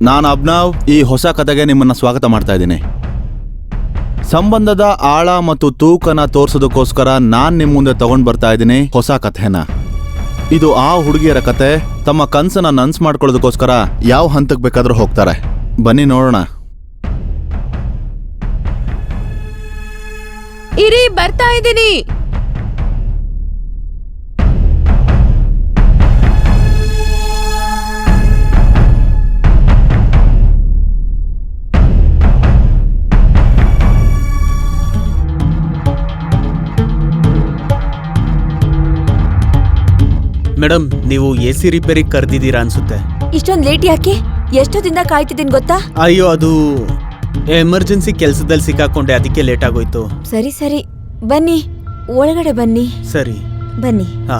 ನಾನು ಅಬ್ನಾವ್. ಈ ಹೊಸ ಕಥೆಗೆ ನಿಮ್ಮನ್ನ ಸ್ವಾಗತ ಮಾಡ್ತಾ ಇದ್ದೀನಿ. ಸಂಬಂಧದ ಆಳ ಮತ್ತು ತೂಕನ ತೋರ್ಸೋದಕ್ಕೋಸ್ಕರ ನಾನ್ ನಿಮ್ ಮುಂದೆ ತಗೊಂಡ್ ಬರ್ತಾ ಇದ್ದೀನಿ ಹೊಸ ಕಥೆನ. ಇದು ಆ ಹುಡುಗಿಯರ ಕತೆ. ತಮ್ಮ ಕನ್ಸನ್ನ ನನ್ಸ್ ಮಾಡ್ಕೊಳ್ಳೋದಕ್ಕೋಸ್ಕರ ಯಾವ ಹಂತಕ್ಕೆ ಬೇಕಾದ್ರೂ ಹೋಗ್ತಾರೆ. ಬನ್ನಿ ನೋಡೋಣ. ಇರಿ, ಬರ್ತಾ ಇದ್ದೀನಿ. ಮೇಡಮ್, ನೀವು AC ರಿಪೇರಿ ಕರೆದಿದ್ದೀರಾ ಅನ್ಸುತ್ತೆ. ಇಷ್ಟೊಂದು ಲೇಟ್ ಯಾಕೆ? ಎಷ್ಟೊತ್ತಿಂದ ಕಾಯ್ತಿದ್ದೀನಿ ಗೊತ್ತಾ? ಅಯ್ಯೋ, ಅದು ಎಮರ್ಜೆನ್ಸಿ ಕೆಲಸದಲ್ಲಿ ಸಿಕ್ಕಾಕೊಂಡೆ, ಅದಕ್ಕೆ ಲೇಟ್ ಆಗೋಯ್ತು. ಸರಿ ಸರಿ, ಬನ್ನಿ, ಒಳಗಡೆ ಬನ್ನಿ. ಸರಿ, ಬನ್ನಿ. ಹಾ.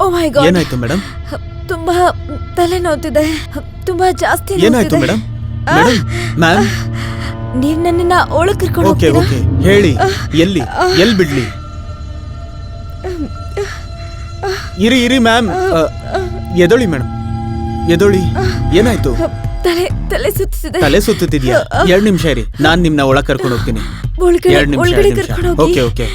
ಓ ಮೈ ಗಾಡ್, ಏನಾಯ್ತು ಮೇಡಮ್? ತುಂಬಾ ತಲೆ ನೋವ್ತಿದೆ, ತುಂಬಾ ಜಾಸ್ತಿ ಏನಾಯ್ತು ನೋವ್ತಿದೆ. ಮೇಡಮ್? ಮ್ಯಾಮ್, ನೀವ್ ನನ್ನನ್ನ ಒಳಗ್ ಕರ್ಕೊಂಡು ಓಕೆ ಹೋಗ್ತೀರಾ? ಓಕೆ, ಹೇಳಿ, ಎಲ್ಲಿ ಬಿಡ್ಲಿ? ಇರಿ ಮ್ಯಾಮ್, ಎದೊಳಿ ಮೇಡಮ್, ಎದೊಳಿ. ಏನಾಯ್ತು? ತಲೆ ಸುತ್ತಿದೆ. ತಲೆ ಸುತ್ತಿದ್ಯಾ? 2 ನಿಮಿಷ ಇರಿ, ನಾನ್ ನಿಮ್ನ ಒಳಗ್ ಕರ್ಕೊಂಡು ಹೋಗ್ತೀನಿ. ಒಳಗಡೆ ಕರ್ಕೊಂಡು ಹೋಗಿ. ಓಕೆ.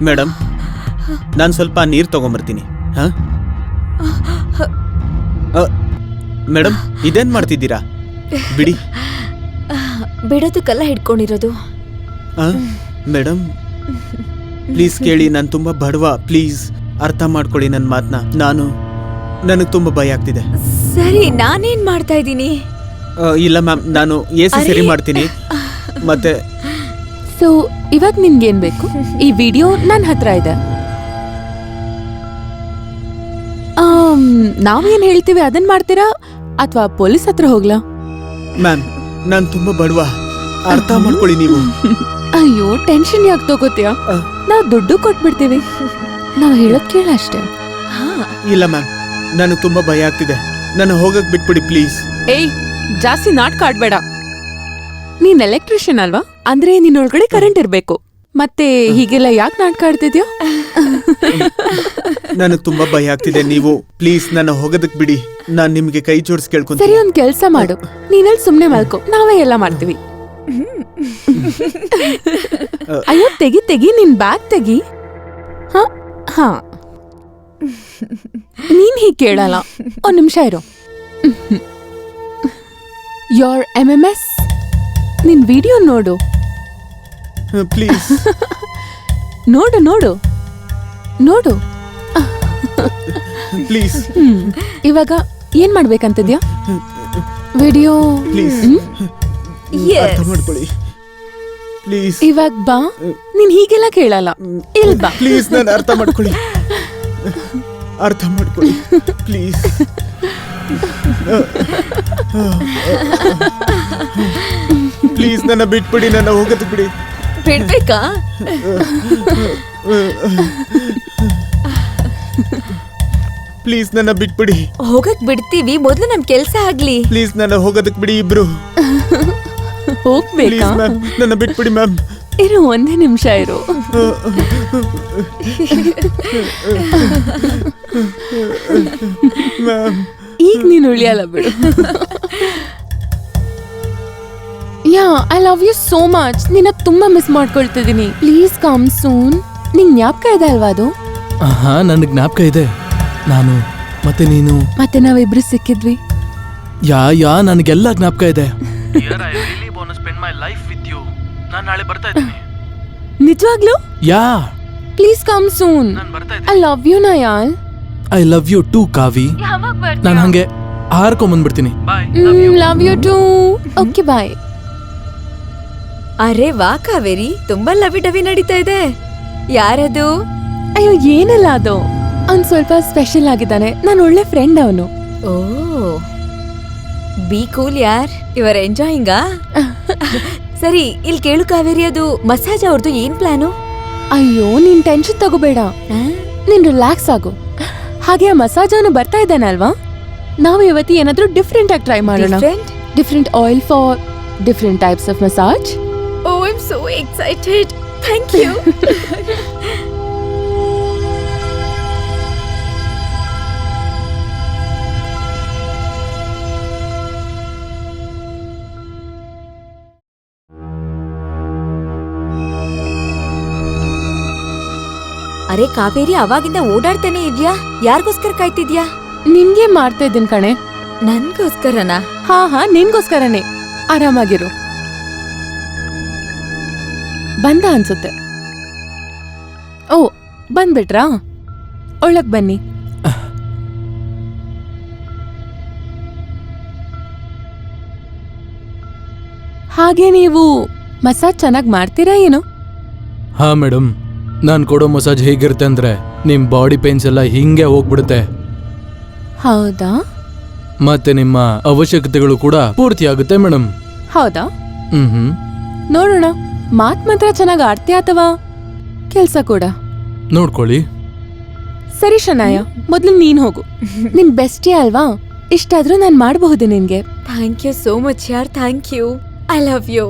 ಮೇಡಮ್, ನಾನು ಸ್ವಲ್ಪ ನೀರು ತಗೊಂಬರ್ತೀನಿ. ಹಾ ಮೇಡಮ್, ಇದೇನ್ ಮಾಡ್ತಿದ್ದೀರಾ? ಬಿಡಿ. ಬಿಡೋದಕ್ಕೆಲ್ಲ ಹಿಡ್ಕೊಂಡಿರೋದು. ಮೇಡಮ್ ಪ್ಲೀಸ್ ಕೇಳಿ, ನಾನು ತುಂಬಾ ಬಡವ. ಪ್ಲೀಸ್ ಅರ್ಥ ಮಾಡ್ಕೊಳ್ಳಿ ನನ್ನ ಮಾತನ್ನ. ನನಗೆ ತುಂಬಾ ಭಯ ಆಗ್ತಿದೆ. ಸರಿ, ನಾನೇನ್ ಮಾಡ್ತಾ ಇದ್ದೀನಿ? ಇಲ್ಲ ಮ್ಯಾಮ್, ನಾನು AC ಸರಿ ಮಾಡ್ತೀನಿ. ಮತ್ತೆ ಸೊ ಇವಾಗ ನಿನ್ಗೇನ್ ಬೇಕು? ಈ ವಿಡಿಯೋ ನನ್ನ ಹತ್ರ ಇದೆ. ನಾವೇನ್ ಹೇಳ್ತೀವಿ ಅದನ್ ಮಾಡ್ತೀರಾ ಅಥವಾ ಪೊಲೀಸ್ ಹತ್ರ ಹೋಗ್ಲಾ? ಮ್ಯಾಮ್, ನಾನು ತುಂಬಾ ಬಡವ, ಅರ್ಥ ಮಾಡ್ಕೊಳ್ಳಿ ನೀವು. ಅಯ್ಯೋ, ಟೆನ್ಷನ್ ಯಾಕೆ ತಗೋತೀಯ? ನಾವ್ ದುಡ್ಡು ಕೊಟ್ಬಿಡ್ತೀವಿ, ನಾವ್ ಹೇಳೋದ್ ಕೇಳ ಅಷ್ಟೇ. ಇಲ್ಲ ಮ್ಯಾಮ್, ನನಗೆ ತುಂಬಾ ಭಯ ಆಗ್ತಿದೆ. ನಾನು ಹೋಗಕ್ ಬಿಟ್ಬಿಡಿ ಪ್ಲೀಸ್. ಏಯ್, ಜಾಸ್ತಿ ನಾಟಕ ಆಡ್ಬೇಡ. ನೀನ್ ಎಲೆಕ್ಟ್ರಿಷಿಯನ್ ಅಲ್ವಾ? ಅಂದ್ರೆ ನಿನ್ನೊಳಗಡೆ ಕರೆಂಟ್ ಇರ್ಬೇಕು. ಮತ್ತೆ ಹೀಗೆಲ್ಲ ಯಾಕೆ ನಾಟಕ ಆಡ್ತಿದ್ಯೋ? ನನಗೆ ತುಂಬಾ ಭಯ ಆಗ್ತಿದೆ. ನೀವು ಪ್ಲೀಸ್ ನನ್ನ ಹೋಗೋದಕ್ ಬಿಡಿ. ನಾನ್ ನಿಮ್ಗೆ ಕೈ ಜೋಡಿಸಿ ಕೇಳ್ಕೊಂತೀನಿ. ಸರಿ, ಒಂದ್ ಕೆಲ್ಸ ಮಾಡು, ನೀನಲ್ಲಿ ಸುಮ್ನೆ ಮಲ್ಕೋ, ನಾವೇ ಎಲ್ಲ ಮಾಡ್ತೀವಿ. ಅಯ್ಯೋ, ತೆಗಿ, ನಿನ್ ಬ್ಯಾಗ್ ತೆಗಿ. ಹಾ, ನೀನ್ ಹೀಗ್ ಕೇಳಲ್ಲ. ಒಂದ್ ನಿಮಿಷ ಇರು. ಯೋರ್ MMS, ನಿನ್ ವಿಡಿಯೋ ನೋಡು. ಪ್ಲೀಸ್ ನೋಡು. ಪ್ಲೀಸ್. ಇವಾಗ ಏನ್ ಮಾಡ್ಬೇಕಂತಿದ್ಯಾ? ವಿಡಿಯೋ ಪ್ಲೀಸ್ ಅರ್ಥ ಮಾಡ್ಕೊಳ್ಳಿ ಪ್ಲೀಸ್. ಇವಾಗ ಬಾ, ನೀನ್ ಹೀಗೆಲ್ಲ ಕೇಳಲ್ಲ. ಇಲ್ ಬಾ ಪ್ಲೀಸ್, ನಾನು ಅರ್ಥ ಮಾಡ್ಕೊಳ್ಳಿ ಪ್ಲೀಸ್. ಪ್ಲೀಸ್ ನನ್ನ ಬಿಟ್ಬಿಡಿ, ನನ್ನ ಹೋಗೋದಕ್ಕೆ ಬಿಡಿ. ಬಿಡ್ಬೇಕಾ? ಪ್ಲೀಸ್ ನನ್ನ ಬಿಟ್ಬಿಡಿ. ಹೋಗಕ್ ಬಿಡ್ತೀವಿ, ಮೊದ್ಲು ನಮ್ ಕೆಲ್ಸ ಆಗ್ಲಿ. ಪ್ಲೀಸ್ ನನ್ನ ಹೋಗೋದಕ್ಕೆ ಬಿಡಿ ಇಬ್ರು. ಹೋಗ್ಬೇಕಾ? ಪ್ಲೀಸ್ ಮ್ಯಾಮ್, ನನ್ನ ಬಿಟ್ಬಿಡಿ ಮ್ಯಾಮ್. ಇರು, ಒಂದೇ ನಿಮಿಷ ಇರು. ಮ್ಯಾಮ್, ಈಗ ನೀನು ಉಳಿಯಲ್ಲ ಬಿಡು. Yeah, I love you so much. ನಿನ್ನ ತುಂಬಾ ಮಿಸ್ ಮಾಡ್ಕೊಳ್ತಿದ್ದೀನಿ. Please come soon. ನಿಂಗ್ ಜ್ಞಾಪಕ ಇದೆ ಅಲ್ವಾ ಅದು? ಹಾ, ನನ್ ಜ್ಞಾಪಕ ಇದೆ. ನಾನು ಮತ್ತೆ ನೀನು ಮತ್ತೆ ನಾವಿಬ್ರು ಸಿಕ್ಕಿದ್ವಿ. ಯಾ ನನಗೆಲ್ಲ ಜ್ಞಾಪಕ ಇದೆ. ನಿಜವಾಗ್ಲೂ? Yeah, please come soon. I love you ನಯಾಲ್. I love you too Kavi. ನಾನು ಹಂಗೆ ಹಾರ್ಕೊಂಬಂದ್ಬಿಡ್ತೀನಿ. Love you too. Okay, bye. ಅರೆ ವಾ ಕಾವೇರಿ, ತುಂಬಾ ಲವಿ ಡವಿ ನಡೀತಾ ಇದೆ. ಯಾರದು? ಅಯ್ಯೋ, ಏನಲ್ಲ ಅದು. ಅವ್ನು ಸ್ವಲ್ಪ ಸ್ಪೆಷಲ್ ಆಗಿದ್ದಾನೆ. ನಾನು ಒಳ್ಳೆ ಫ್ರೆಂಡ್ ಅವನು. ಓ, ಬಿ ಕೂಲ್ ಯಾರ್. ಯು ಆರ್ ಎಂಜಾಯಿಂಗಾ? ಸರಿ ಇಲ್ಲಿ ಕೇಳು ಕಾವೇರಿ, ಅದು ಮಸಾಜ್ ಅವ್ರದ್ದು ಏನ್ ಪ್ಲಾನು? ಅಯ್ಯೋ ನೀನ್ ಟೆನ್ಷನ್ ತಗೋಬೇಡ, ನೀನ್ ರಿಲ್ಯಾಕ್ಸ್ ಆಗು. ಹಾಗೆ ಆ ಮಸಾಜ್ ಅವನು ಬರ್ತಾ ಇದ್ದಾನಲ್ವಾ, ನಾವು ಇವತ್ತು ಏನಾದ್ರೂ ಡಿಫ್ರೆಂಟ್ ಆಗಿ ಟ್ರೈ ಮಾಡೋಣ. Different oil for different types of massage. Oh I am so excited. Thank you. ಅರೆ ಕಾವೇರಿ, ಅವಾಗಿಂದ ಓಡಾಡ್ತಾನೆ ಇದ್ಯಾ? ಯಾರಿಗೋಸ್ಕರ ಕಾಯ್ತಿದ್ಯಾ? ನಿನ್ಗೆ ಮಾಡ್ತಾ ಇದ್ದೀನಿ ಕಣೆ. ನನ್ಗೋಸ್ಕರನಾ? ಹಾ ನಿನ್ಗೋಸ್ಕರನೇ. ಆರಾಮಾಗಿರು. ಬಂದ ಅನ್ಸುತ್ತೆ. ಓ ಬಂದ್ಬಿಟ್ರಾ? ಒಳಗ್ ಬನ್ನಿ. ಹಾಗೆ ನೀವು ಮಸಾಜ್ ಚೆನ್ನಾಗಿ ಮಾಡ್ತೀರಾ ಏನೋ? ಹಾ ಮೇಡಮ್, ನಾನು ಕೊಡೋ ಮಸಾಜ್ ಹೇಗಿರುತ್ತೆ ಅಂದ್ರೆ ನಿಮ್ ಬಾಡಿ ಪೇನ್ಸ್ ಎಲ್ಲ ಹಿಂಗೆ ಹೋಗ್ಬಿಡುತ್ತೆ. ಹೌದಾ? ಮತ್ತೆ ನಿಮ್ಮ ಅವಶ್ಯಕತೆಗಳು ಕೂಡ ಪೂರ್ತಿ ಆಗುತ್ತೆ ಮೇಡಮ್. ಹೌದಾ? ಹ್ಮ್ ನೋಡೋಣ, ಮಾತ್ ಮಾತ್ರ ಚೆನ್ನಾಗಿ ಆಡ್ತೀಯ ಅಥವಾ ಕೆಲ್ಸ ಕೂಡ? ನೋಡ್ಕೊಳ್ಳಿ. ಸರಿ ಶನಾಯ, ಮೊದ್ಲು ನೀನ್ ಹೋಗು. ನಿನ್ ಬೆಸ್ಟೇ ಅಲ್ವಾ, ಇಷ್ಟಾದ್ರೂ ನಾನ್ ಮಾಡಬಹುದು ನಿನ್ಗೆ. ಥ್ಯಾಂಕ್ ಯು ಸೋ ಮಚ್ ಯಾರ್. Thank you. I love you.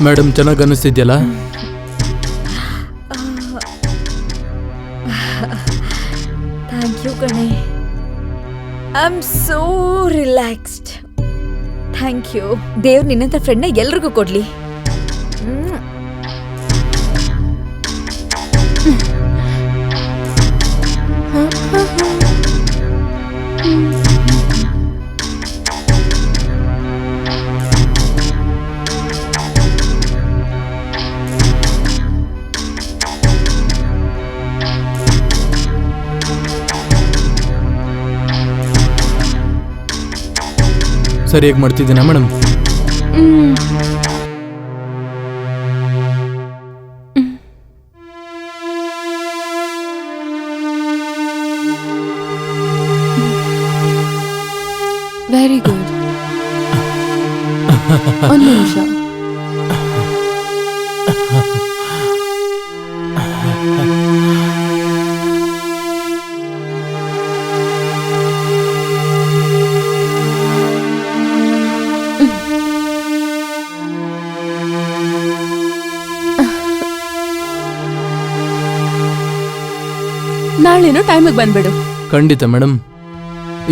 Madam ಚೆನ್ನಾಗಿ ಅನಿಸ್ತಿದ್ಯಲ್ಲ? ಥ್ಯಾಂಕ್ ಯು ಕಣೆ. I am so relaxed. Thank you. ದೇವ್ರು ನಿನ್ನಂತ ಫ್ರೆಂಡ್ನ ಎಲ್ರಿಗೂ ಕೊಡ್ಲಿ. ಸರಿಯಾಗಿ ಮಾಡ್ತಿದ್ದೀನಾ ಮೇಡಮ್? Very good. ಒಂದು ನಿಮಿಷ. ನಾಳೆನೋ ಟೈಮಿಗೆ ಬಂದ್ಬಿಡು. ಖಂಡಿತ ಮೇಡಮ್.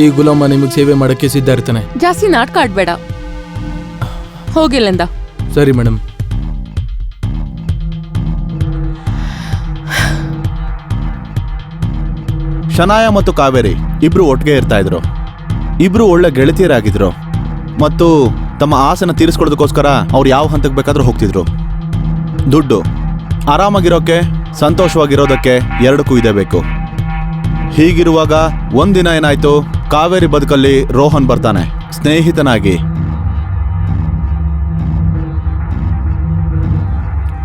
ಈ ಗುಲಾಮ ನಿಮಗೆ ಸೇವೆ ಮಾಡಕ್ಕೆ ಸಿದ್ಧ ಇರ್ತಾನೆ. ಜಾಸ್ತಿ ನಾಟಕ ಆಡ್ಬೇಡ. ಹೋಗಿಲ್ಲಂದ. ಸರಿ ಮೇಡಮ್. ಶನಾಯ ಮತ್ತು ಕಾವೇರಿ ಇಬ್ರು ಒಟ್ಟಿಗೆ ಇರ್ತಾ ಇದ್ರು. ಇಬ್ರು ಒಳ್ಳೆ ಗೆಳತಿಯರಾಗಿದ್ರು ಮತ್ತು ತಮ್ಮ ಆಸೆನ ತೀರಿಸ್ಕೊಳ್ಳೋದಕ್ಕೋಸ್ಕರ ಅವ್ರು ಯಾವ ಹಂತಕ್ಕೆ ಬೇಕಾದ್ರೂ ಹೋಗ್ತಿದ್ರು. ದುಡ್ಡು, ಆರಾಮಾಗಿರೋಕೆ, ಸಂತೋಷವಾಗಿರೋದಕ್ಕೆ ಎರಡಕ್ಕೂ ಇದೆ ಬೇಕು. ಹೀಗಿರುವಾಗ ಒಂದಿನ ಏನಾಯ್ತು, ಕಾವೇರಿ ಬದುಕಲ್ಲಿ ರೋಹನ್ ಬರ್ತಾನೆ ಸ್ನೇಹಿತನಾಗಿ.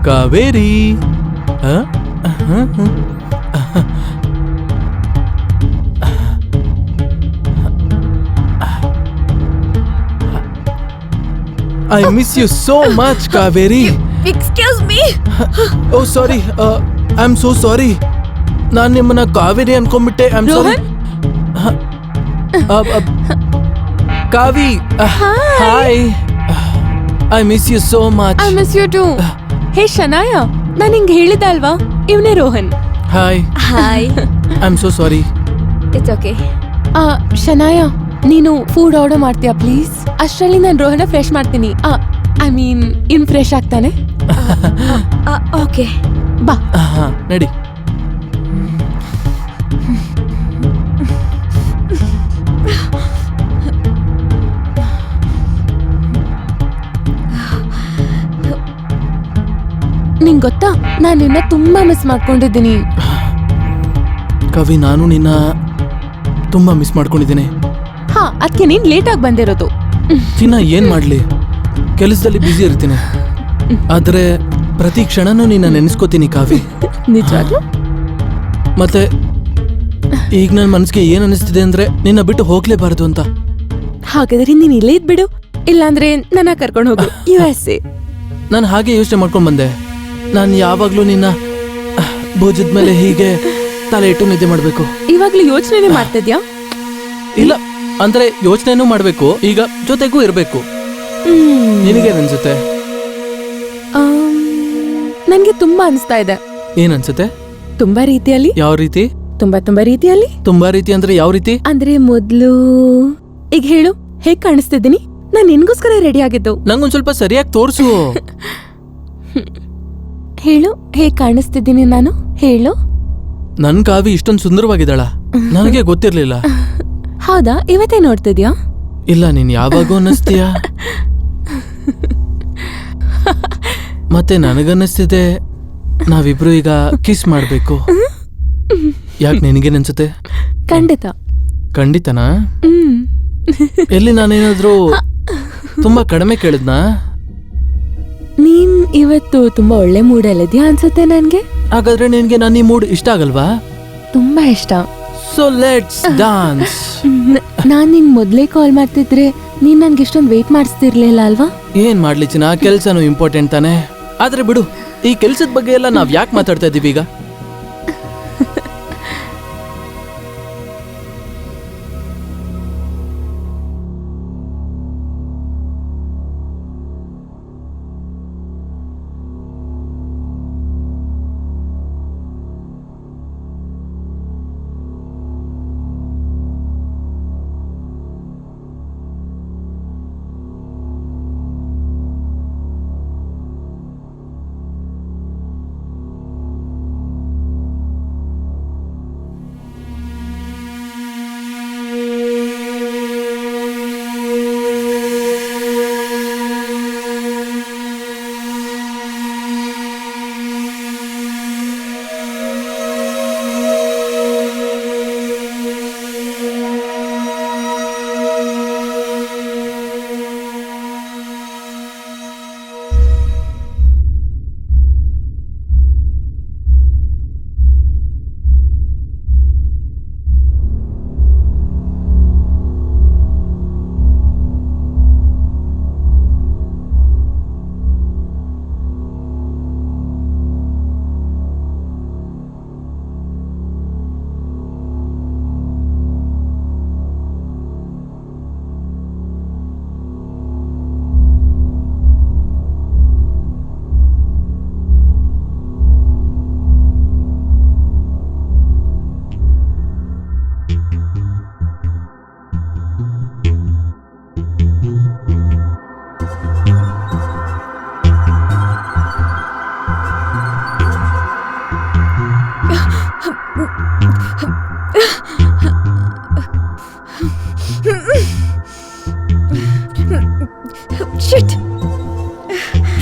Kaveri, I miss you so much Kaveri. Excuse me. Oh sorry, I am so sorry. ನಾನು ನಿಮ್ಮನ್ನ ಕಾವೇರಿ ಅನ್ಕೊಂಡ್ಬಿಟ್ಟೆ. I am sorry. Kavi, hi. I miss you so much. I miss you too. Hey Shanaya, ನಾನು ಹಿಂಗೆ ಹೇಳಿದೆ ಅಲ್ವಾ, ಇವನೇ Rohan. Hi. Hi. I am so sorry. It's okay. Shanaya, ನೀನು food order ಮಾಡ್ತೀಯಾ ಪ್ಲೀಸ್? ಅಷ್ಟರಲ್ಲಿ ನಾನು ರೋಹನ ಫ್ರೆಶ್ ಮಾಡ್ತೀನಿ. ಐ ಮೀನ್ ಇನ್ ಫ್ರೆಶ್ ಆಗ್ತಾನೆ. ಓಕೆ ಬಾ. ನಡಿ. ಗೊತ್ತಾ, ನಾನು ನಿನ್ನ ತುಂಬಾ ಮಿಸ್ ಮಾಡ್ಕೊಂಡಿದ್ದೀನಿ. ಕವಿ, ನಾನು ನಿನ್ನ ತುಂಬಾ ಮಿಸ್ ಮಾಡ್ಕೊಂಡಿದ್ದೀನಿ. ಹಾ, ಅದಕ್ಕೆ ನೀನ್ ಲೇಟ್ ಆಗಿ ಬಂದಿರೋದು. ಚಿನ್ನ, ಏನ್ ಮಾಡ್ಲಿ, ಕೆಲಸದಲ್ಲಿ ಬ್ಯುಸಿ ಇರ್ತೀನಿ. ಆದ್ರೆ ಪ್ರತಿ ಕ್ಷಣನೂ ನಿನ್ನ ನೆನೆಸ್ಕೋತೀನಿ ಕಾವಿ. ನಿಜವಾಗ್ಲೂ? ಮತ್ತೆ ಈಗ ನನ್ನ ಮನಸ್ಸಿಗೆ ಏನ್ ಅನಿಸ್ತಿದೆ ಅಂದ್ರೆ ನಿನ್ನ ಬಿಟ್ಟು ಹೋಗ್ಲೇಬಾರದು ಅಂತ. ಹಾಗಾದ್ರೆ ನೀನ್ ಇಲ್ಲೇ ಇದ್ಬಿಡು, ಇಲ್ಲಾಂದ್ರೆ ನನ್ನ ಕರ್ಕೊಂಡು ಹೋಗು USA. ನಾನು ಹಾಗೆ ಯೋಚನೆ ಮಾಡ್ಕೊಂಡ್ ಬಂದೆ. ನಾನು ಯಾವಾಗ್ಲೂ ನಿನ್ನ ಭುಜದ ಮೇಲೆ ಹೀಗೆ ತಲೆ ಇಟ್ಟು ನಿದ್ದೆ ಮಾಡ್ಬೇಕು. ಇವಾಗ್ಲೂ ಯೋಚನೆ ಮಾಡ್ತಿದ್ಯಾ? ಇಲ್ಲ, ಅಂದ್ರೆ ಯೋಚನೆನೂ ಮಾಡ್ಬೇಕು, ಈಗ ಜೊತೆಗೂ ಇರ್ಬೇಕು. ನಿನಗೇನ್ ಅನ್ಸುತ್ತೆ? ನನ್ಗೆ ತುಂಬಾ ಅನಿಸ್ತಾ ಇದೆ. ಏನ್ ಅನ್ಸುತ್ತೆ? ತುಂಬಾ ರೀತಿಯಲ್ಲಿ. ಯಾವ ರೀತಿ? ತುಂಬಾ ರೀತಿಯಲ್ಲಿ. ತುಂಬಾ ರೀತಿ ಅಂದ್ರೆ ಯಾವ ರೀತಿ? ಅಂದ್ರೆ ಮೊದ್ಲು ಈಗ ಹೇಳು, ಹೇಗ್ ಕಾಣಿಸ್ತಿದ್ದೀನಿ? ನಾನ್ ನಿನ್ಗೋಸ್ಕರ ರೆಡಿ ಆಗಿದ್ದು. ನಂಗೊಂದ್ ಸ್ವಲ್ಪ ಸರಿಯಾಗಿ ತೋರ್ಸು. ಹೇಳು, ಹೇಗ್ ಕಾಣಿಸ್ತಿದ್ದೀನಿ ನಾನು? ಹೇಳು. ನನ್ ಕಾವಿ ಇಷ್ಟೊಂದು ಸುಂದರವಾಗಿದ್ದಾಳ? ನನಗೆ ಗೊತ್ತಿರ್ಲಿಲ್ಲ. ಹೌದಾ? ಇವತ್ತೇ ನೋಡ್ತಿದ್ಯಾ? ಇಲ್ಲ, ನೀನ್ ಯಾವಾಗೂ ಅನ್ನಿಸ್ತೀಯ. ಮತ್ತೆ ನನಗನ್ನಿಸ್ತಿದೆ ನಾವಿಬ್ರು ಈಗ ಕಿಸ್ ಮಾಡ್ಬೇಕು. ಯಾಕೆ, ನಿನಗೇನನ್ಸುತ್ತೆ? ಖಂಡಿತ. ಖಂಡಿತನಾ? ಎಲ್ಲಿ ನಾನೇನಾದ್ರೂ ತುಂಬಾ ಕಡಿಮೆ ಕೇಳಿದ್ನಾ? ನೀನ್ ಇವತ್ತು ತುಂಬಾ ಒಳ್ಳೆ ಮೂಡಲ್ಲಿದ್ಯಾ ಅನ್ಸುತ್ತೆ ನನ್ಗೆ. ಹಾಗಾದ್ರೆ ನಿನ್ಗೆ ನನ್ನ ಈ ಮೂಡ್ ಇಷ್ಟ ಆಗಲ್ವಾ? ತುಂಬಾ ಇಷ್ಟ. So let's dance. ನಾನ್ ನಿನ್ ಮೊದ್ಲೇ ಕಾಲ್ ಮಾಡ್ತಿದ್ರೆ ನೀನ್ ನನ್ಗೆ ಇಷ್ಟೊಂದು ವೇಟ್ ಮಾಡಿಸ್ತಿರ್ಲಿಲ್ಲ ಅಲ್ವಾ? ಏನ್ ಮಾಡ್ಲಿ ಚಿನ್ನ, ಕೆಲ್ಸನೂ ಇಂಪಾರ್ಟೆಂಟ್ ತಾನೆ. ಆದ್ರೆ ಬಿಡು, ಈ ಕೆಲ್ಸದ ಬಗ್ಗೆ ಎಲ್ಲ ನಾವ್ ಯಾಕೆ ಮಾತಾಡ್ತಾ ಇದೀವಿ ಈಗ?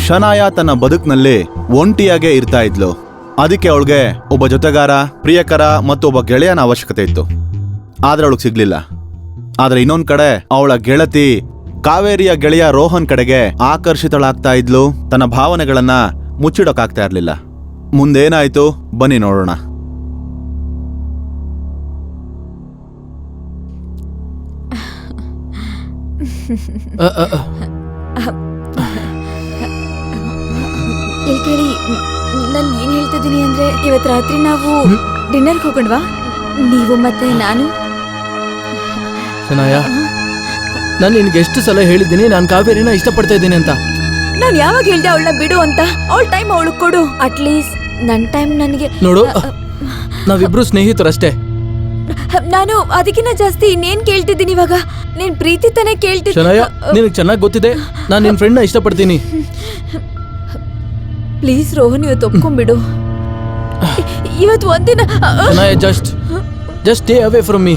ಶನಾಯ ತನ್ನ ಬದುಕಿನಲ್ಲಿ ಒಂಟಿಯಾಗೇ ಇರ್ತಾ ಇದ್ಲು. ಅದಕ್ಕೆ ಅವಳಿಗೆ ಒಬ್ಬ ಜೊತೆಗಾರ, ಪ್ರಿಯಕರ ಮತ್ತು ಒಬ್ಬ ಗೆಳೆಯನ ಅವಶ್ಯಕತೆ ಇತ್ತು. ಆದ್ರೆ ಅವಳಿಗೆ ಸಿಗ್ಲಿಲ್ಲ. ಆದ್ರೆ ಇನ್ನೊಂದ್ ಕಡೆ ಅವಳ ಗೆಳತಿ ಕಾವೇರಿಯ ಗೆಳೆಯ ರೋಹನ್ ಕಡೆಗೆ ಆಕರ್ಷಿತಳಾಗ್ತಾ ಇದ್ಲು. ತನ್ನ ಭಾವನೆಗಳನ್ನ ಮುಚ್ಚಿಡೋಕಾಗ್ತಾ ಇರ್ಲಿಲ್ಲ. ಮುಂದೇನಾಯ್ತು ಬನ್ನಿ ನೋಡೋಣ. ಇಲ್ಲಿ ಕೇಳಿ, ನಾನು ಏನ್ ಹೇಳ್ತಿದ್ದೀನಿ ಅಂದ್ರೆ, ಇವತ್ತು ರಾತ್ರಿ ನಾವು ಡಿನ್ನರ್ಗೆ ಹೋಗೋಣವಾ? ನೀವು ಮತ್ತೆ ನಾನು. ಶನಾಯ, ನಾನು ನಿನ್ಗೆ ಎಷ್ಟು ಸಲ ಹೇಳಿದ್ದೀನಿ ನಾನು ಕಾವೇರಿನ ಇಷ್ಟಪಡ್ತಾ ಇದ್ದೀನಿ ಅಂತ. ನಾನು ಯಾವಾಗ ಹೇಳ್ದೆ ಅವಳನ್ನ ಬಿಡು ಅಂತ? ಅವಳ ಟೈಮ್ ಅವಳು ಕೊಡು. ಅಟ್ಲೀಸ್ಟ್ ನನ್ನ ಟೈಮ್ ನನಗೆ. ನೋಡು, ನಾವಿಬ್ರು ಸ್ನೇಹಿತರಷ್ಟೇ. ನಾನು ಅದಕ್ಕಿಂತ ಜಾಸ್ತಿ ಇನ್ನೇನ್ ಕೇಳ್ತಿದ್ದೀನಿ ಇವಾಗ? ನೀನ್ ಪ್ರೀತಿ ತಾನೇ ಕೇಳ್ತಿದ್ದೀನಿ. ಶನಾಯ, ನಿನಗೆ ಚೆನ್ನಾಗಿ ಗೊತ್ತಿದೆ ನಾನು ನಿನ್ ಫ್ರೆಂಡ್ನ ಇಷ್ಟಪಡ್ತೀನಿ. ಪ್ಲೀಸ್ ರೋಹನ್, ಇವತ್ತು ಒಪ್ಕೊಂಡ್ಬಿಡು. ಇವತ್ತು ಒಂದಿನ. Shanaya, just stay away from me.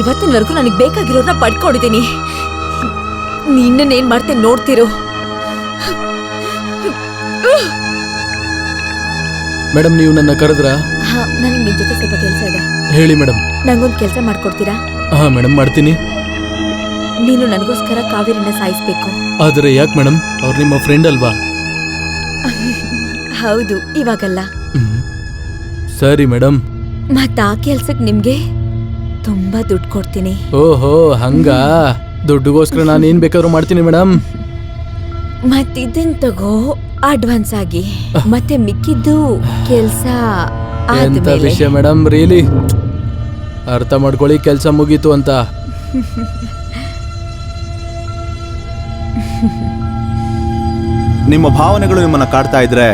ಇವತ್ತಿನವರೆಗೂ ನನಗೆ ಬೇಕಾಗಿರೋರ್ನ ಪಡ್ಕೊಂಡಿದ್ದೀನಿ. ನಿನ್ನೇನ್ ಮಾಡ್ತೇನೆ ನೋಡ್ತಿರೋ. ಮೇಡಮ್ ನೀವು ನನ್ನ ಕರೆದ್ರಾ? ಹಾ, ನನಗೆ ನಿನ್ ಜೊತೆ ಸ್ವಲ್ಪ ಕೆಲಸ ಇದೆ. ಹೇಳಿ ಮೇಡಮ್. ನಂಗೊಂದು ಕೆಲಸ ಮಾಡ್ಕೊಡ್ತೀರಾ? ಹಾ ಮೇಡಮ್, ಮಾಡ್ತೀನಿ. ನೀನು ನನಗೋಸ್ಕರ ಕಾವೇರಿನ ಸಾಯಿಸ್ಬೇಕು. ಆದರೆ ಯಾಕೆ ಮೇಡಮ್? ಅವ್ರು ನಿಮ್ಮ ಫ್ರೆಂಡ್ ಅಲ್ವಾ? ಹೌದು, ಇವಾಗಲ್ಲ. ಸರಿ ಮೇಡಮ್. ಮತ್ತ ಆ ಕೆಲ್ಸಕ್ಕೆ ನಿಮ್ಗೆ ತುಂಬಾ ದುಡ್ಡು ಕೊಡ್ತೀನಿ. ಓಹೋ, ಹಂಗ? ದುಡ್ಡುಗೋಸ್ಕರ ನಾನು ಏನ್ ಬೇಕಾದ್ರೂ ಮಾಡ್ತೀನಿ ಮೇಡಮ್. ಮತ್ತಿದನ್ ತಗೋ ಅಡ್ವಾನ್ಸ್ ಆಗಿ, ಮತ್ತೆ ಮಿಕ್ಕಿದ್ದು ಕೆಲ್ಸ ಎಂತ ಆದ್ಮೇಲೆ. ವಿಷಯ ಮೇಡಮ್, ರಿಯಲಿ ಅರ್ಥ ಮಾಡ್ಕೊಳ್ಳಿ, ಕೆಲಸ ಮುಗೀತು ಅಂತ. ನಿಮ್ಮ ಭಾವನೆಗಳು ನಿಮ್ಮನ್ನ ಕಾಡ್ತಾ ಇದ್ರೆ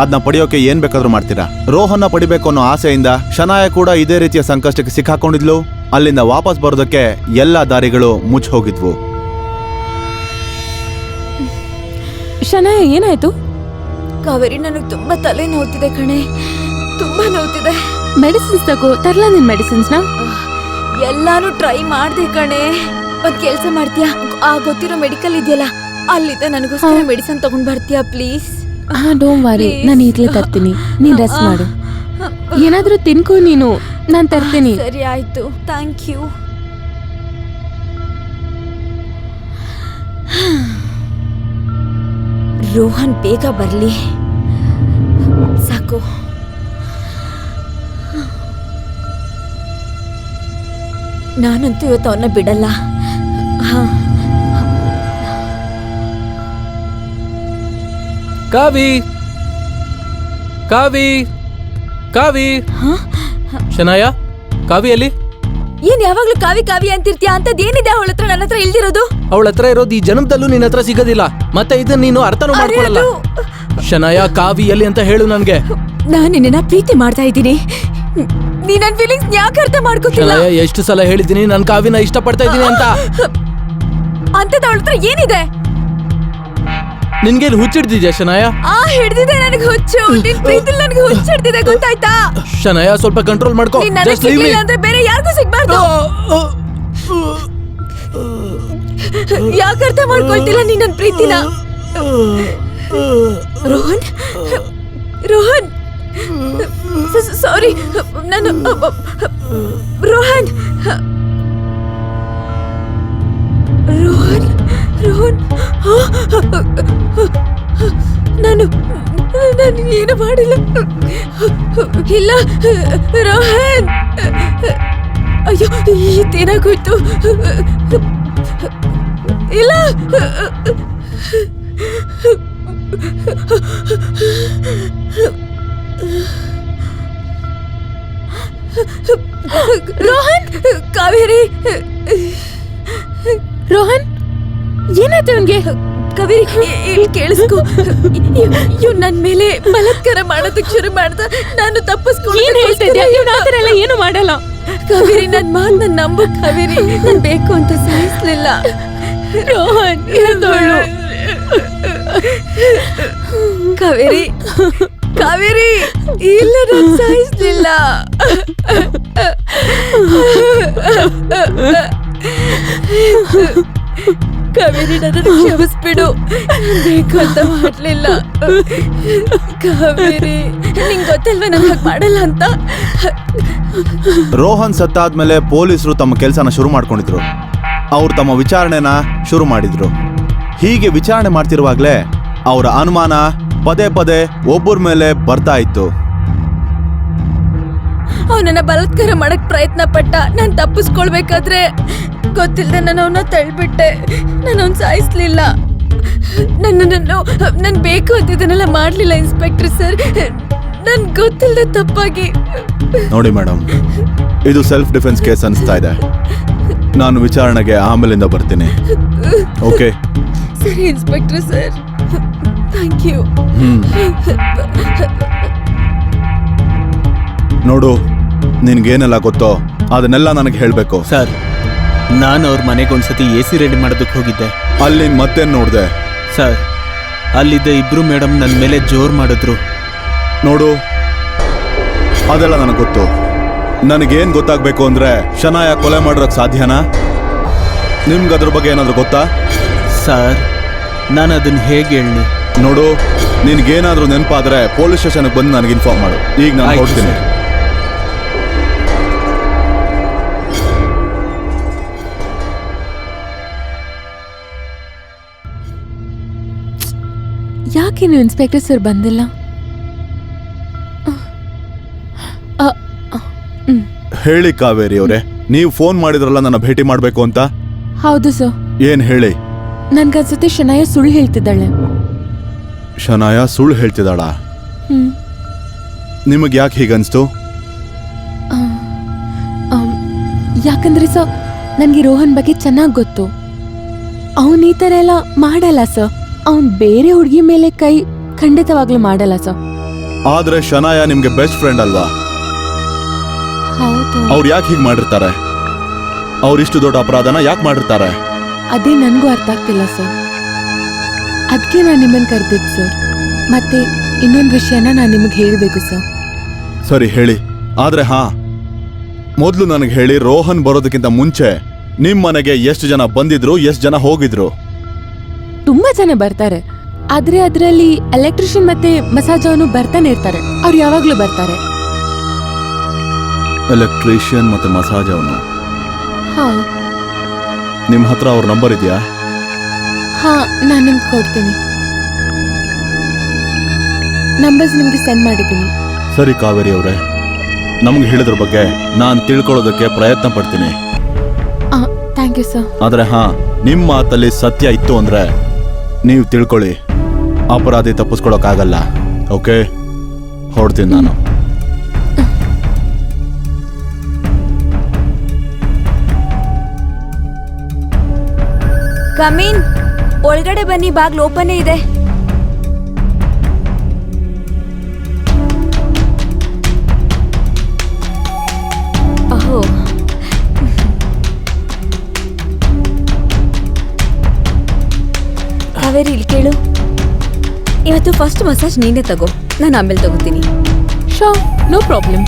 ಅದನ್ನ ಪಡೆಯೋಕೆ ಏನ್ ಬೇಕಾದ್ರೂ ಮಾಡ್ತೀರಾ. ರೋಹನ್ನ ಪಡಿಬೇಕು ಅನ್ನೋ ಆಸೆಯಿಂದ ಶನಾಯ ಕೂಡ ಇದೇ ರೀತಿಯ ಸಂಕಷ್ಟಕ್ಕೆ ಸಿಕ್ಕಾಕೊಂಡಿದ್ಲು. ಅಲ್ಲಿಂದ ವಾಪಸ್ ಬರೋದಕ್ಕೆ ಎಲ್ಲಾ ದಾರಿಗಳು ಮುಚ್ಚಿ ಹೋಗಿದ್ವು. ಶನಾಯ, ಏನಾಯ್ತು? ಕಾವೇರಿ, ನನಗೆ ತುಂಬಾ ತಲೆ ನೋವ್ತಿದೆ ಕಣೆ, ತುಂಬಾ ನೋವ್ತಿದೆ. ಮೆಡಿಸಿನ್ಸ್ ತಗೋ. ತರ್ಲಾ ನಿನ್ ಮೆಡಿಸಿನ್ಸ್ನ? ಎಲ್ಲಾನು ಟ್ರೈ ಮಾಡ್ದೆ ಕಣೆ. ಒಂದ್ ಕೆಲ್ಸ ಮಾಡ್ತೀಯಾ? ಆ ಗೊತ್ತಿರೋ ಮೆಡಿಕಲ್ ಇದೆಯಲ್ಲ, ಅಲ್ಲಿದ್ದ ನನಗೋಸ್ಕರ ಮೆಡಿಸಿನ್ ತಗೊಂಡ್ ಬರ್ತೀಯಾ ಪ್ಲೀಸ್? ಹಾ, ಡೋಂಟ್ ವರಿ, ನಾನು ಈಗ್ಲೇ ತರ್ತೀನಿ. ನೀನ್ ರೆಸ್ಟ್ ಮಾಡು. ಏನಾದ್ರೂ ತಿನ್ಕೋ ನೀನು, ನಾನ್ ತರ್ತೀನಿ. ಸರಿ ಆಯ್ತು, ಥ್ಯಾಂಕ್ ಯು. ರೋಹನ್ ಬೇಗ ಬರ್ಲಿ ಸಾಕು. ನಾನಂತೂ ಇವತ್ತು ಅವನ್ನ ಬಿಡಲ್ಲ. ಹಾ, ಕಾವಿ, ಕಾವಿ, ಕಾವಿ. ಶನಾಯ, ಕಾವಿಯಲ್ಲಿ? ಏನ್ ಯಾವಾಗ್ಲೂ ಕಾವಿ ಕಾವಿ ಅಂತಿರ್ತೀಯ? ಅಂತದೇನಿದೆ ಅವಳ ಹತ್ರ ನನ್ನ ಹತ್ರ ಇಲ್ದಿರೋದು? ಅವಳ ಹತ್ರ ಇರೋದು ಈ ಜನ್ಮದಲ್ಲೂ ನಿನ್ನ ಹತ್ರ ಸಿಗೋದಿಲ್ಲ. ಮತ್ತೆ ಇದನ್ನ ನೀನು ಅರ್ಥನೂ ಮಾಡ್ಕೊಳ್ಳಲ್ಲ. ಶನಾಯ, ಕಾವಿಯಲ್ಲಿ ಅಂತ ಹೇಳು ನನ್ಗೆ. ನಾನು ನಿನ್ನ ಪ್ರೀತಿ ಮಾಡ್ತಾ ಇದ್ದೀನಿ. ನೀ ನನ್ ಫೀಲಿಂಗ್ಸ್ ಯಾಕೆ ಅರ್ಥ ಮಾಡ್ಕೊತಿಲ್ಲ? ಶನಾಯ, ಎಷ್ಟು ಸಲ ಹೇಳಿದ್ದೀನಿ ನಾನು ಕಾವಿನ ಇಷ್ಟಪಡ್ತಾ ಇದ್ದೀನಿ ಅಂತ. ಅಂತದ ಅವಳ ಹತ್ರ ಏನಿದೆ? ನಿನ್ಗೇನು ಹುಚ್ಚಿಡ್ದಿದ್ಯಾ ಶನಾಯ? ಹಿಡ್ದಿದೆ ನನಗೆ ಹುಚ್ಚು. ನಿನ್ ಪ್ರೀತಿಲಿ ನನಗೆ ಹುಚ್ಚು ಹಿಡ್ದಿದೆ, ಗೊತ್ತಾಯ್ತಾ? ಶನಾಯ, ಸ್ವಲ್ಪ ಕಂಟ್ರೋಲ್ ಮಾಡ್ಕೋ. ನೀನ್ ನನಗೆ Just leave me. ಸಿಗ್ಲಿಲ್ಲ ಅಂದ್ರೆ ಬೇರೆ ಯಾರಿಗೂ ಸಿಗ್ಬಾರ್ದು. ಯಾಕೆ ಅರ್ಥ ಮಾಡ್ಕೊಳ್ತಿಲ್ಲ ನೀನ್ ನನ್ ಪ್ರೀತಿನ? ರೋಹನ್, ರೋಹನ್, ಸಾರಿ, ನಾನು ರೋಹನ್, ರೋಹನ್, ರೋಹನ್, ನಾನು ಏನು ಮಾಡಿಲ್ಲ. ಇಲ್ಲ ರೋಹನ್, ಅಯ್ಯೋ ಇದೇನಾಗೋಯ್ತು? ಇಲ್ಲ, ರೋಹನ್, ಕಾವೇರಿ. ರೋಹನ್, ಏನಾಯ್ತು ಅವನ್ಗೆ? ಕಾವೇರಿ, ಇಲ್ಲಿ ಕೇಳಿಸ್ಕೊ. ಇವ್ ನನ್ ಮೇಲೆ ಬಲಾತ್ಕಾರ ಮಾಡೋದಕ್ಕೆ ಶುರು ಮಾಡ್ದ. ನಾನು ಏನ್ ಹೇಳ್ತಾ ಇದ್ಯಾ? ಇವ್ನ ಆ ಥರ ಎಲ್ಲ ಏನು ಮಾಡಲ್ಲ. ಕಾವೇರಿ, ನನ್ ಮಾತ್ ನನ್ ನಂಬು ಕಾವೇರಿ. ನನ್ ಬೇಕು ಅಂತ ಸಾಯಿಸ್ಲಿಲ್ಲ. ರೋಹನ್, ಹೇಳ್ದೋಳು. ಕಾವೇರಿ, ಕಾವೇರಿ, ಇಲ್ಲ, ನಾನು ಸಾಯಿಸ್ಲಿಲ್ಲ. ಕಾವೇರಿ, ನನ್ನನ್ನು ಕ್ಷಮಿಸ್ಬಿಡು. ಬೇಕು ಅಂತ ಮಾಡ್ಲಿಲ್ಲ. ಕಾವೇರಿ, ನಿಂಗೆ ಗೊತ್ತಲ್ವ ನಾನು ಹಾಗೆ ಮಾಡಲ್ಲ ಅಂತ. ರೋಹನ್ ಸತ್ತಾದ್ಮೇಲೆ ಪೊಲೀಸರು ತಮ್ಮ ಕೆಲಸನ ಶುರು ಮಾಡ್ಕೊಂಡಿದ್ರು. ಅವ್ರು ತಮ್ಮ ವಿಚಾರಣೆನ ಶುರು ಮಾಡಿದ್ರು. ಹೀಗೆ ವಿಚಾರಣೆ ಮಾಡ್ತಿರುವಾಗ್ಲೇ ಅವರ ಅನುಮಾನ ಪದೇ ಪದೇ ಒಬ್ಬರ ಮೇಲೆ ಬರ್ತಾ ಇತ್ತು. ಅವನನ್ನ ಬಲಾತ್ಕಾರ ಮಾಡಕ್ ಪ್ರಯತ್ನ ಪಟ್ಟ. ನಾನು ತಪ್ಪಿಸ್ಕೊಳ್ಬೇಕಾದ್ರೆ ಗೊತ್ತಿಲ್ಲದೆ ನಾನು ಅವನ್ನ ತಳ್ಬಿಟ್ಟೆ. ನಾನು ಅವ್ನ ಸಾಯಿಸ್ಲಿಲ್ಲ. ನನ್ ಬೇಕು ಅಂತ ಇದನ್ನೆಲ್ಲ ಮಾಡ್ಲಿಲ್ಲ ಇನ್ಸ್ಪೆಕ್ಟರ್ ಸರ್. ನನ್ ಗೊತ್ತಿಲ್ಲದೆ ತಪ್ಪಾಗಿ. ನೋಡಿ ಮೇಡಮ್, ಇದು ಸೆಲ್ಫ್ ಡಿಫೆನ್ಸ್ ಕೇಸ್ ಅನಿಸ್ತಾ ಇದೆ. ನಾನು ವಿಚಾರಣೆಗೆ ಆಮೇಲಿಂದ ಬರ್ತೀನಿ. ಓಕೆ? ಸರಿ ಇನ್ಸ್ಪೆಕ್ಟರ್ ಸರ್, ಥ್ಯಾಂಕ್ ಯು. ನೋಡು, ನಿನ್ಗೇನೆಲ್ಲ ಗೊತ್ತೋ ಅದನ್ನೆಲ್ಲ ನನಗೆ ಹೇಳಬೇಕು. ಸರ್, ನಾನು ಅವ್ರ ಮನೆಗೆ ಒಂದ್ಸತಿ AC ರೆಡಿ ಮಾಡೋದಕ್ಕೆ ಹೋಗಿದ್ದೆ. ಅಲ್ಲಿ ಮತ್ತೇನು ನೋಡಿದೆ? ಸರ್, ಅಲ್ಲಿದ್ದ ಇಬ್ರು ಮೇಡಮ್ ನನ್ನ ಮೇಲೆ ಜೋರ್ ಮಾಡಿದ್ರು. ನೋಡು, ಅದೆಲ್ಲ ನನಗೆ ಗೊತ್ತು. ನನಗೇನು ಗೊತ್ತಾಗಬೇಕು ಅಂದ್ರೆ ಶನಾಯ ಕೊಲೆ ಮಾಡೋದಕ್ಕೆ ಸಾಧ್ಯನಾ? ನಿಮ್ಗೆ ಅದ್ರ ಬಗ್ಗೆ ಏನಾದರೂ ಗೊತ್ತಾ? ಸರ್, ನಾನು ಅದನ್ನ ಹೇಗೆ ಹೇಳಿ? ನೋಡು, ನಿನ್ಗೇನಾದ್ರೂ ನೆನಪಾದ್ರೆ ಪೊಲೀಸ್ ಸ್ಟೇಷನ್ಗೆ ಬಂದು ನನಗೆ ಇನ್ಫಾರ್ಮ್ ಮಾಡು. ಈಗ ನಾನು ಆಯ್ತು ಹೊರಡ್ತೀನಿ. ಯಾಕೇನು ಇನ್ಸ್ಪೆಕ್ಟರ್ ಸರ್ ಬಂದಿಲ್ಲ? ಹೇಳಿ ಕಾವೇರಿ ಅವರೇ, ನೀವು ಫೋನ್ ಮಾಡಿದ್ರಲ್ಲ ನನ್ನ ಭೇಟಿ ಮಾಡ್ಬೇಕು ಅಂತ. ಹೌದು ಸರ್. ಏನ್ ಹೇಳಿ? ನನ್ಗನ್ಸುತ್ತೆ ಶನಾಯ ಸುಳ್ಳು ಹೇಳ್ತಿದ್ದಾಳೆ. ಶನಾಯ ಸುಳ್ಳು ಹೇಳ್ತಿದ್ದಾಳ? ಹ್ಮ್. ನಿಮಗೆ ಯಾಕೆ ಹೀಗನ್ಸ್ತು? ಯಾಕಂದ್ರೆ ಸರ್ ನನ್ಗೆ ರೋಹನ್ ಬಗ್ಗೆ ಚೆನ್ನಾಗಿ ಗೊತ್ತು. ಅವನ್ ಈ ತರ ಎಲ್ಲ ಮಾಡಲ್ಲ ಸರ್. ಅವನ್ ಬೇರೆ ಹುಡುಗಿ ಮೇಲೆ ಕೈ ಖಂಡಿತವಾಗ್ಲೂ ಮಾಡಲ್ಲ ಸರ್. ಆದ್ರೆ ಶನಾಯ ನಿಮ್ಗೆ ಬೆಸ್ಟ್ ಫ್ರೆಂಡ್ ಅಲ್ವಾ? ಹೌದು. ಅವ್ರು ಯಾಕೆ ಹೀಗೆ ಮಾಡಿರ್ತಾರೆ? ಅವ್ರಿಷ್ಟು ದೊಡ್ಡ ಅಪರಾಧನ ಯಾಕೆ ಮಾಡಿರ್ತಾರೆ? ಅದೇ ನನ್ಗೂ ಅರ್ಥ ಆಗ್ತಿಲ್ಲ ಸರ್. ಅದಕ್ಕೆ ನಾನು ನಿಮ್ಮನ್ನು ಕರೆದಿದ್ದು ಸರ್. ಮತ್ತೆ ಇನ್ನೊಂದು ವಿಷಯನ ನಾನು ನಿಮಗೆ ಹೇಳಬೇಕು ಸರ್. ಸರಿ ಹೇಳಿ. ಆದ್ರೆ ಮೊದಲು ನನಗೆ ಹೇಳಿ, ರೋಹನ್ ಬರೋದಕ್ಕಿಂತ ಮುಂಚೆ ನಿಮ್ ಮನೆಗೆ ಎಷ್ಟು ಜನ ಬಂದಿದ್ರು, ಎಷ್ಟು ಜನ ಹೋಗಿದ್ರು? ತುಂಬಾ ಜನ ಬರ್ತಾರೆ. ಆದ್ರೆ ಅದರಲ್ಲಿ ಎಲೆಕ್ಟ್ರಿಷಿಯನ್ ಮತ್ತೆ ಮಸಾಜ್ ಅವನು ಬರ್ತಾನೆ ಇರ್ತಾರೆ. ಅವ್ರು ಯಾವಾಗ್ಲೂ ಬರ್ತಾರೆ. ಎಲೆಕ್ಟ್ರಿಷಿಯನ್ ಮತ್ತೆ ಮಸಾಜ್ ಅವನು. ಹಾ ನಿಮ್ ಹತ್ರ ಅವ್ರ ನಂಬರ್ ಇದೆಯಾ? ಹಾ, ನಾನು ನಿಮ್ಗೆ ಕೊಡ್ತೀನಿ. ನಂಬರ್ಸ್ ನಿಮ್ಗೆ ಸೆಂಡ್ ಮಾಡಿದ್ದೀನಿ. ಸರಿ ಕಾವೇರಿ ಅವರೇ, ನಮ್ಗೆ ಹೇಳಿದ್ರ ಬಗ್ಗೆ ನಾನು ತಿಳ್ಕೊಳ್ಳೋದಕ್ಕೆ ಪ್ರಯತ್ನ ಪಡ್ತೀನಿ. Thank you sir. ಆದ್ರೆ ನಿಮ್ಮ ಮಾತಲ್ಲಿ ಸತ್ಯ ಇತ್ತು ಅಂದ್ರೆ ನೀವು ತಿಳ್ಕೊಳ್ಳಿ, ಅಪರಾಧಿ ತಪ್ಪಿಸ್ಕೊಳಕ್ಕಾಗಲ್ಲ. ಓಕೆ, ಹೊರಡ್ತೀನಿ ನಾನು. ಕಮೀನ್, ಒಳಗಡೆ ಬನ್ನಿ, ಬಾಗ್ಲು ಓಪನ್ ಇದೆ. ಓಹೋ, ಕಾವೇರಿ ಇಲ್ಲಿ ಕೇಳು. ಇವತ್ತು ಫಸ್ಟ್ ಮಸಾಜ್ ನೀನೇ ತಗೋ, ನಾನು ಆಮೇಲೆ ತಗೋತೀನಿ. Show, no problem.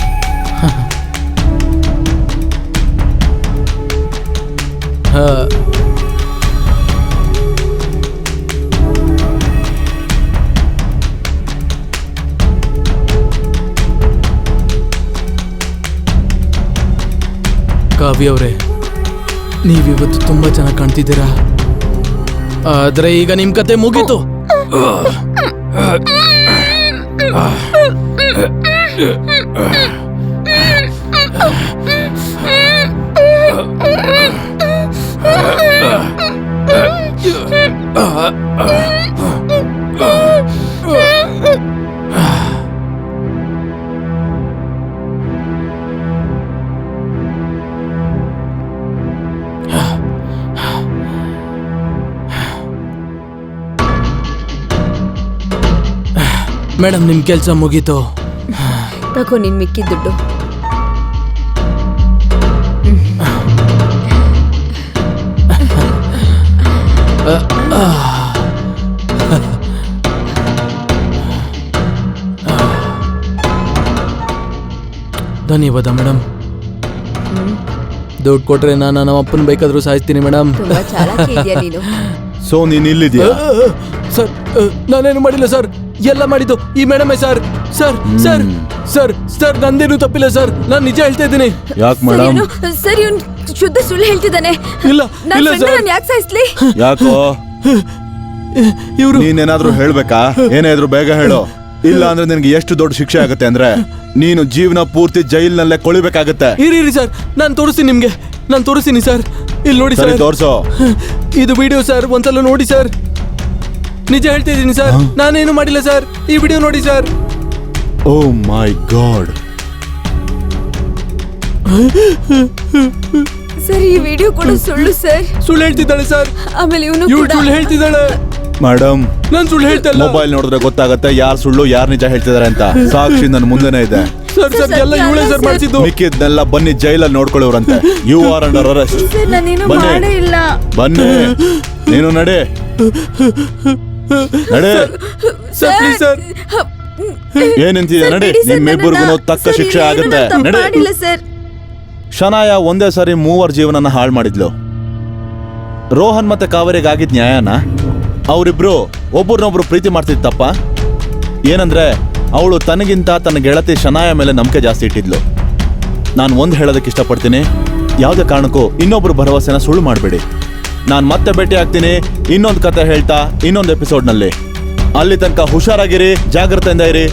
ಕಾವ್ಯ ಅವರೇ, ನೀವಿವತ್ತು ತುಂಬಾ ಚೆನ್ನಾಗಿ ಕಾಣ್ತಿದ್ದೀರಾ. ಆದ್ರೆ ಈಗ ನಿಮ್ ಕತೆ ಮುಗೀತು. ಮೇಡಮ್, ನಿಮ್ ಕೆಲ್ಸ ಮುಗೀತು. ತಗೋ ನಿನ್ ಮಿಕ್ಕಿದ ದುಡ್ಡು. ಧನ್ಯವಾದ ಮೇಡಮ್. ದುಡ್ಡು ಕೊಟ್ರೆ ನಾನು ನಮ್ಮ ಅಪ್ಪನ ಬೇಕಾದ್ರೂ ಸಾಯಿಸ್ತೀನಿ ಮೇಡಮ್. ತುಂಬಾ ಚಾಲಾಕಿ ಇದೆಯಾ ನೀನು. ಸೊ ನೀನ್ ಇಲ್ಲಿದ್ಯಾ? ಸರ್, ನಾನೇನು ಮಾಡಿಲ್ಲ ಸರ್. ಎಲ್ಲ ಮಾಡಿದ್ದು ಈ ಮೇಡಮೇ sir. Sir sir sir sir ನಂದೇನು ತಪ್ಪಿಲ್ಲ ಸರ್. ನಾನು ನಿಜ ಹೇಳ್ತಾ ಇದ್ದೀನಿ. ಯಾಕೆ ಮೇಡಮ್? ಸರ್, ಇವ್ನು ಶುದ್ಧ ಸುಳ್ಳು ಹೇಳ್ತಿದ್ದಾನೆ. ಇಲ್ಲ ಇಲ್ಲ ಸರ್. ನಾನು ಯಾಕೆ ಸಾಯಿಸ್ಲಿ? ಯಾಕೋ? ಇವರು ನೀನೇನಾದ್ರೂ ಹೇಳ್ಬೇಕಾ? ಏನೇ ಇದ್ರು ಬೇಗ ಹೇಳು. ಇಲ್ಲ ಅಂದ್ರೆ ನಿನ್ಗೆ ಎಷ್ಟು ದೊಡ್ಡ ಶಿಕ್ಷೆ ಆಗುತ್ತೆ ಅಂದ್ರೆ ನೀನು ಜೀವನ ಪೂರ್ತಿ ಜೈಲ್ನಲ್ಲೇ ಕೊಳಿಬೇಕಾಗತ್ತೆ. ಇರಿ ಸರ್, ನಾನು ತೋರಿಸ್ತೀನಿ ನಿಮ್ಗೆ. ನಾನು ತೋರಿಸ್ತೀನಿ ಸರ್. ಇಲ್ಲಿ ನೋಡಿ ಸರ್, ತೋರ್ಸೋ. ಇದು ವಿಡಿಯೋ ಸರ್, ಒಂದ್ಸಲ ನೋಡಿ ಸರ್. ನಿಜ ಹೇಳ್ತಾ ಇದ್ದೀನಿ ಸರ್, ನಾನೇನು ಮಾಡಿಲ್ಲ ಸರ್. ಈ ವಿಡಿಯೋ ನೋಡಿ ಸರ್. ಓ ಮೈ ಗಾಡ್. ಸರ್, ಈ ವಿಡಿಯೋ ಕೂಡ ಸುಳ್ಳು ಸರ್. ಸುಳ್ಳು ಹೇಳ್ತಿದ್ದಾಳೆ ಸರ್. ಆಮೇಲೆ ಇವನು ಸುಳ್ಳು ಹೇಳ್ತಿದ್ದಾಳೆ ಮೇಡಮ್. ನಾನು ಸುಳ್ಳು ಹೇಳ್ತಾ ಇಲ್ಲ. ಮೊಬೈಲ್ ನೋಡಿದ್ರೆ ಗೊತ್ತಾಗತ್ತೆ ಯಾರು ಸುಳ್ಳು ಯಾರು ನಿಜ ಹೇಳ್ತಿದಾರೆ ಅಂತ. ಸಾಕ್ಷಿ ನನ್ನ ಮುಂದೆನೇ ಇದೆ. ಸರ್ ಸರ್ ಎಲ್ಲ ಇವಳೇ ಸರ್ ಮಾಡಿಸಿದ್ದು. ಮಿಕ್ಕಿದ್ನೆಲ್ಲ ಬನ್ನಿ ಜೈಲಲ್ಲಿ ನೋಡ್ಕೊಳ್ಳೋರಂತೆ. You are under arrest. Sir, ನಾನೇನು ಮಾಡೇ ಇಲ್ಲ. ಬನ್ನಿ, ನೀನು ನಡೆ ನಡೆ. Sir please sir. ಏನಂತಿದೆ ನಡಿ. ನಿಮ್ಮಿಬ್ಬರಿಗೂ ತಕ್ಕ ಶಿಕ್ಷೆ ಆಗುತ್ತೆ. ನಡೆ. ಮಾಡಿಲ್ಲ ಸರ್. ಶನಾಯ ಒಂದೇ ಸಾರಿ 3 ಜೀವನನ ಹಾಳು ಮಾಡಿದ್ಲು. ರೋಹನ್ ಮತ್ತೆ ಕಾವೇರಿಗೆ ಆಗಿದ್ ನ್ಯಾಯನ? ಅವರಿಬ್ರು ಒಬ್ಬರನ್ನೊಬ್ರು ಪ್ರೀತಿ ಮಾಡ್ತಿತ್ತಪ್ಪ. ಏನಂದ್ರೆ ಅವಳು ತನಗಿಂತ ತನ್ನ ಗೆಳತಿ ಶನಾಯ ಮೇಲೆ ನಂಬಿಕೆ ಜಾಸ್ತಿ ಇಟ್ಟಿದ್ಲು. ನಾನು ಒಂದು ಹೇಳೋದಕ್ಕೆ ಇಷ್ಟಪಡ್ತೀನಿ, ಯಾವುದೇ ಕಾರಣಕ್ಕೂ ಇನ್ನೊಬ್ರು ಭರವಸೆನ ಸುಳ್ಳು ಮಾಡಬೇಡಿ. ನಾನು ಮತ್ತೆ ಭೇಟಿ ಆಗ್ತೀನಿ ಇನ್ನೊಂದು ಕತೆ ಹೇಳ್ತಾ ಇನ್ನೊಂದು ಎಪಿಸೋಡ್ನಲ್ಲಿ. ಅಲ್ಲಿ ತನಕ ಹುಷಾರಾಗಿರಿ, ಜಾಗ್ರತೆಯಿಂದ ಇರಿ.